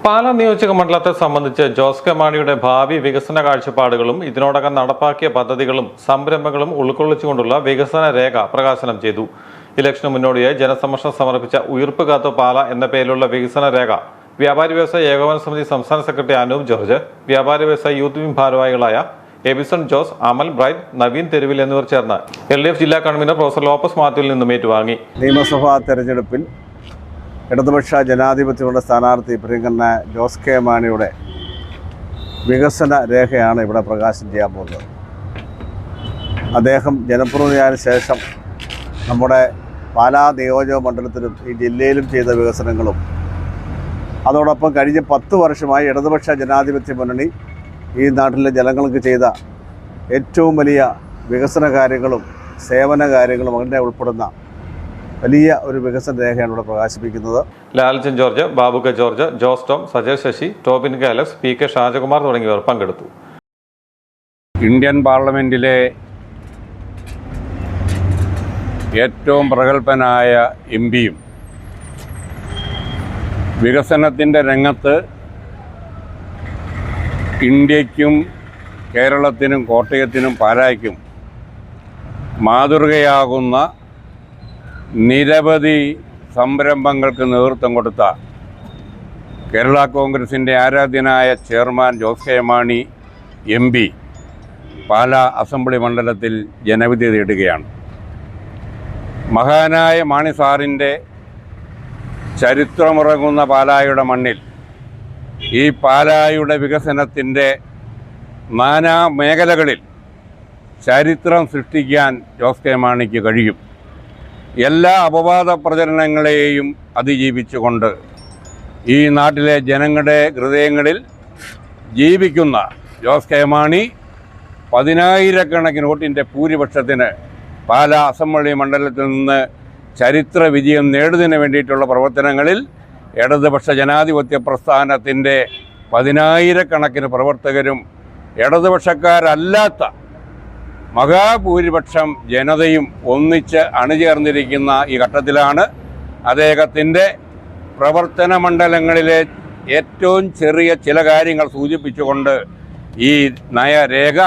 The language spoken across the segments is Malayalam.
പാലാ നിയോജക മണ്ഡലത്തെ സംബന്ധിച്ച് ജോസ് കെ മാണിയുടെ ഭാവി വികസന കാഴ്ചപ്പാടുകളും ഇതിനോടകം നടപ്പാക്കിയ പദ്ധതികളും സംരംഭങ്ങളും ഉൾക്കൊള്ളിച്ചുകൊണ്ടുള്ള വികസന രേഖ പ്രകാശനം ചെയ്തു. ഇലക്ഷന് മുന്നോടിയായി ജനസമക്ഷം സമർപ്പിച്ച ഉയിർപ്പ് കാത്തു പാല എന്ന പേരിലുള്ള വികസന രേഖ വ്യാപാരി വ്യവസായ ഏകോപന സമിതി സംസ്ഥാന സെക്രട്ടറി അനൂപ് ജോർജ്, വ്യാപാരി വ്യവസായ യൂത്ത് വിംഗ് ഭാരവാഹികളായ എബിസൺ ജോസ്, അമൽ ബ്രൈറ്റ്, നവീൻ തെരുവിൽ എന്നിവർ ചേർന്ന് LDF ജില്ലാ കൺവീനർ പ്രൊഫസർ ലോപ്പസ് മാത്യുവിൽ നിന്നും ഏറ്റുവാങ്ങി. നിയമസഭാ തെരഞ്ഞെടുപ്പിൽ ഇടതുപക്ഷ ജനാധിപത്യങ്ങളുടെ സ്ഥാനാർത്ഥി പ്രിയങ്കരനായ ജോസ് കെ മാണിയുടെ വികസന രേഖയാണ് ഇവിടെ പ്രകാശനം ചെയ്യാൻ പോകുന്നത്. അദ്ദേഹം ജനപ്രതിനിധിയായതിനു ശേഷം നമ്മുടെ പാലാ നിയോജക മണ്ഡലത്തിലും ഈ ജില്ലയിലും ചെയ്ത വികസനങ്ങളും അതോടൊപ്പം കഴിഞ്ഞ 10 വർഷമായി ഇടതുപക്ഷ ജനാധിപത്യ മുന്നണി ഈ നാട്ടിലെ ജനങ്ങൾക്ക് ചെയ്ത ഏറ്റവും വലിയ വികസന കാര്യങ്ങളും സേവന കാര്യങ്ങളും അങ്ങനെ ഉൾപ്പെടുന്ന വലിയ ഒരു വികസന രേഖയാണ് ഇവിടെ പ്രകാശിപ്പിക്കുന്നത്. Lalchan George, Babu K George, Jose Tom, Sajesh Sasi, Tobin K Alex, PK Shajakumar തുടങ്ങിയവർ പങ്കെടുത്തു. ഇന്ത്യൻ പാർലമെൻറ്റിലെ ഏറ്റവും പ്രഗത്ഭനായ MP-യും വികസനത്തിൻ്റെ രംഗത്ത് ഇന്ത്യക്കും കേരളത്തിനും കോട്ടയത്തിനും പാലായ്ക്കും മാതൃകയാകുന്ന നിരവധി സംരംഭങ്ങൾക്ക് നേതൃത്വം കൊടുത്ത കേരള കോൺഗ്രസിൻ്റെ ആരാധ്യനായ chairman Jose K Mani MP Pala assembly മണ്ഡലത്തിൽ ജനവിധി തേടുകയാണ്. മഹാനായ മാണി സാറിൻ്റെ ചരിത്രമുറങ്ങുന്ന പാലായുടെ മണ്ണിൽ ഈ പാലായുടെ വികസനത്തിൻ്റെ നാനാ മേഖലകളിൽ ചരിത്രം സൃഷ്ടിക്കാൻ ജോസ് കെ മാണിക്ക് കഴിയും. എല്ലാ അപവാദ പ്രചരണങ്ങളെയും അതിജീവിച്ചുകൊണ്ട് ഈ നാട്ടിലെ ജനങ്ങളുടെ ഹൃദയങ്ങളിൽ ജീവിക്കുന്ന ജോസ് കെ മാണി 10,000-കണക്കിന് വോട്ടിൻ്റെ ഭൂരിപക്ഷത്തിന് പാലാ അസംബ്ലി മണ്ഡലത്തിൽ നിന്ന് ചരിത്ര വിജയം നേടുന്നതിന് വേണ്ടിയിട്ടുള്ള പ്രവർത്തനങ്ങളിൽ ഇടതുപക്ഷ ജനാധിപത്യ പ്രസ്ഥാനത്തിൻ്റെ 10,000-കണക്കിന് പ്രവർത്തകരും ഇടതുപക്ഷക്കാരല്ലാത്ത മഹാഭൂരിപക്ഷം ജനതയും ഒന്നിച്ച് അണിചേർന്നിരിക്കുന്ന ഈ ഘട്ടത്തിലാണ് അദ്ദേഹത്തിൻ്റെ പ്രവർത്തന മണ്ഡലങ്ങളിലെ ഏറ്റവും ചെറിയ ചില കാര്യങ്ങൾ സൂചിപ്പിച്ചുകൊണ്ട് ഈ നയരേഖ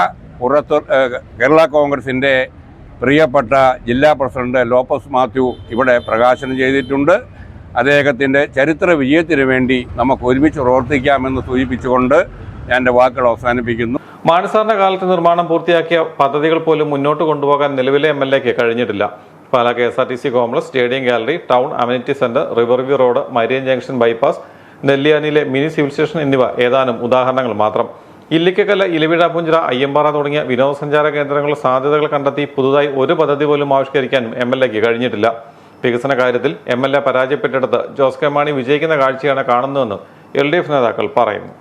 കേരള കോൺഗ്രസിൻ്റെ പ്രിയപ്പെട്ട ജില്ലാ പ്രസിഡന്റ് ലോപ്പസ് മാത്യു ഇവിടെ പ്രകാശനം ചെയ്തിട്ടുണ്ട്. അദ്ദേഹത്തിൻ്റെ ചരിത്ര വിജയത്തിന് വേണ്ടി നമുക്ക് ഒരുമിച്ച് പ്രവർത്തിക്കാമെന്ന് സൂചിപ്പിച്ചുകൊണ്ട് ഞാൻ എൻ്റെ വാക്കുകൾ അവസാനിപ്പിക്കുന്നു. മാണിസാറിന്റെ കാലത്ത് നിർമ്മാണം പൂർത്തിയാക്കിയ പദ്ധതികൾ പോലും മുന്നോട്ട് കൊണ്ടുപോകാൻ നിലവിലെ MLAക്ക് കഴിഞ്ഞിട്ടില്ല. Pala KSRTC complex, stadium gallery, town amenity centre, riverview road, Marian junction bypass, നെല്ലിയാനിലെ മിനി സിവിൽ സ്റ്റേഷൻ എന്നിവ ഏതാനും ഉദാഹരണങ്ങൾ മാത്രം. ഇല്ലിക്കക്കല്ല്, ഇലവിഴാപ്പുഞ്ചിറ, അയ്യമ്പാറ തുടങ്ങിയ വിനോദസഞ്ചാര കേന്ദ്രങ്ങളുടെ സാധ്യതകൾ കണ്ടെത്തി പുതുതായി ഒരു പദ്ധതി പോലും ആവിഷ്കരിക്കാനും MLAക്ക് കഴിഞ്ഞിട്ടില്ല. വികസന കാര്യത്തിൽ MLA പരാജയപ്പെട്ടിടത്ത് ജോസ് കെ മാണി വിജയിക്കുന്ന കാഴ്ചയാണ് കാണുന്നതെന്ന് LDF നേതാക്കൾ പറയുന്നു.